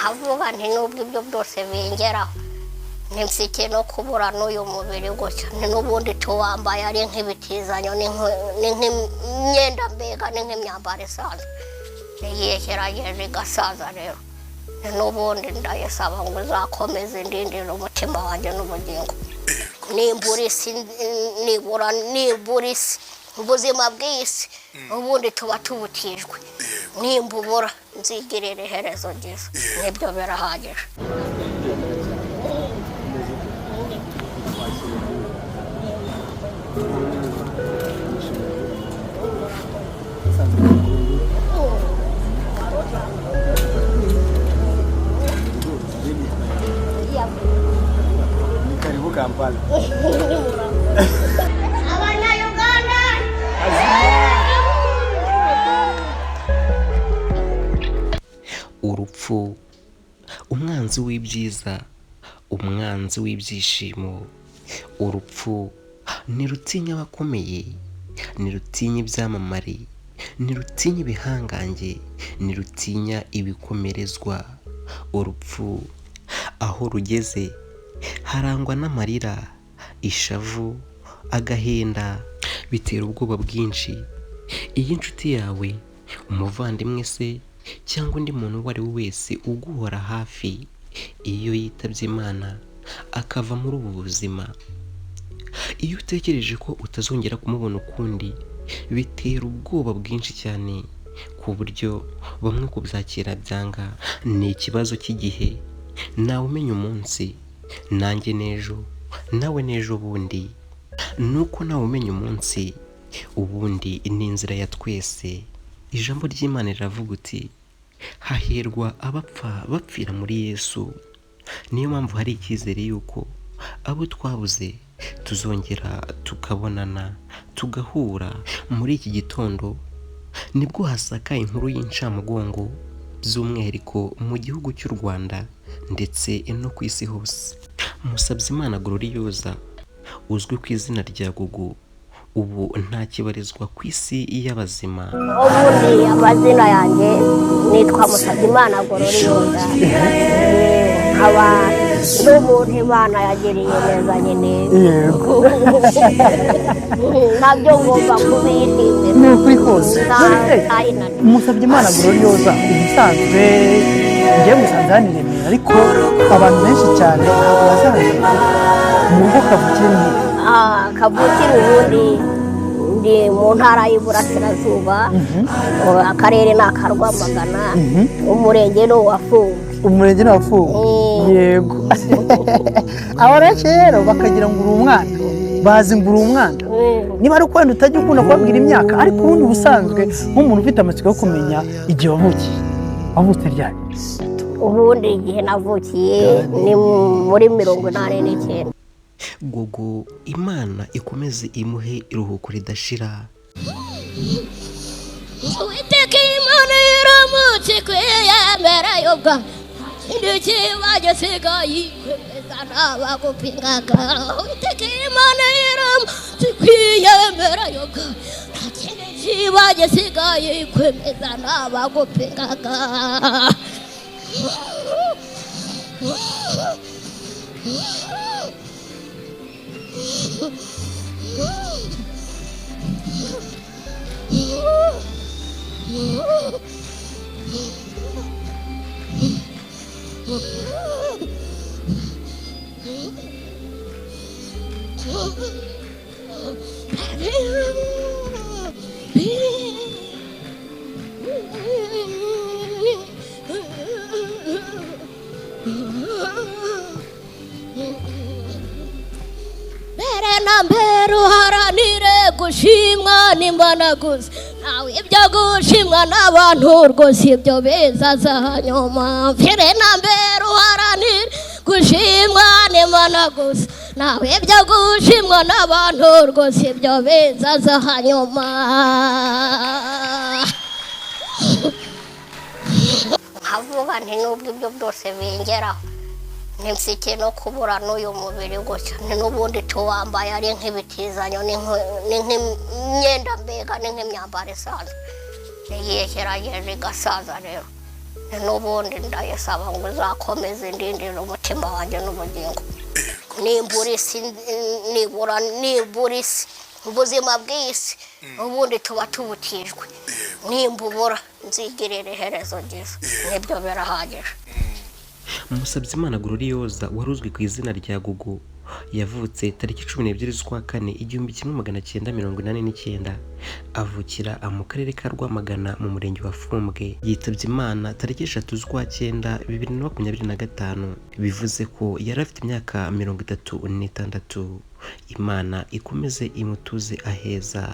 nkavuga nti nubwo ibyo byose bingeraho nimfite no kubura n'uyu mubiri gutya n'ubundi tuwambaye ari nk'ibitizanyo n'imyenda mbega n'imyambaro isanzwe igihe kirageze igasaza rero n'ubundi ndayisaba ngo uzakomeze indindire umutima wanjye n'ubugingo nimbura isi ubuzima bw'isi ubundi tuba tubutijwe nimbubura nzigirira iherezo ryiza nibyo birahagije. Kampala. Abanyayuganda urupfu umwanzi w'ibyiza umwanzi w'ibyishimo urupfu ntirutinya abakomeye ntirutinya ibyamamare ntirutinya ibihangange ntirutinya ibikomerezwa urupfu aho rugeze harangwa n'amarira ishavu agahinda bitera ubwoba bwinshi iyo inshuti yawe umuvandimwe se cyangwa undi muntu uwo ari we wese uguhora hafi iyo yitabye Imana akava muri ubu buzima iyo utekereje ko utazongera kumubona ukundi bitera ubwoba bwinshi cyane ku buryo bamwe kubyakira byanga ni ikibazo cy'igihe nawe umenya umunsi nanjye n'ejo nawe n'ejo bundi nuko nawe umenya umunsi ubundi ni inzira ya twese. Ijambo ry'Imana riravuga uti hahirwa abapfa bapfira muri Yesu. Niyo mpamvu hari icyizere yuko abo twabuze tuzongera tukabonana tugahura. Muri iki gitondo nibwo hasakaye inkuru y'incamugongo by'umwihariko mu gihugu cy'u Rwanda ndetse no ku isi hose. Musabyimana Gloriosa uzwi ku izina rya Gogo ubu ntakibarizwa ku isi y'abazima. ubundi amazina yanjye nitwa Musabyimana Gloriosa nkaba n'umuntu Imana yagiriye neza nyine nabyo ngomba kubishimira Ni ukuri kose. Musabyimana Gloriosa ubusanzwe ngiye musanze hano i Remera ariko abantu benshi cyane ntabwo bazazi mu rugo kavukire ubundi ndi mu ntara y'Iburasirazuba akarere ni aka Rwamagana umurenge ni uwafunga. Umurenge n'abafunga yego. Aba rero bakagira ngo uri umwana bazi ngo uri umwana niba ari ukwenda utajya ukunda kubabwira imyaka ariko ubundi ubusanzwe nk'umuntu ufite amatsiko yo kumenya igihe wavutse ryari. Ubundi igihe navukiye ni muri 89. Gogo Imana ikomeze imuhe iruhuko ridashira. Uwiteka Imana yaramutse kwiyemera yobwa indiki bagesigaye kwemeza ntabagupingaga. Uwiteka Imana yaramutse kwiyemera yobwa indiki bagesigaye kwemeza ntabagupingaga. Mbere uharanire gushimwa n'imbanaguzi nawe ibyo gushimwa n'abantu rwose ibyo bizaza hanyuma. Mbere uharanire gushimwa n'imbanaguzi nawe ibyo gushimwa n'abantu rwose ibyo bizaza hanyuma. nkavuga nti nubwo ibyo byose bingeraho nimfite no kubura n'uyu mubiri gutya n'ubundi tuwambaye ari nk'ibitizanyo n'imyenda mbega n'imyambaro isanzwe igihe kirageze igasaza rero n'ubundi ndayisaba ngo uzakomeze indindire umutima wanjye n'ubugingo nimbura isi nibura isi ubuzima bw'isi ubundi tuba tubutijwe nimbubura nzigirira iherezo ryiza nibyo birahagije. Musabyimana Gloriosa wari uzwi ku izina rya Gogo yavutse tariki 12 z'ukwa kane 1989 avukira mu karere ka Rwamagana mu murenge wa Fumbwe. Yitabye Imana tariki 3 z'ukwa 9 2025 bivuze ko yari afite imyaka 36. Imana ikomeze imutuze aheza.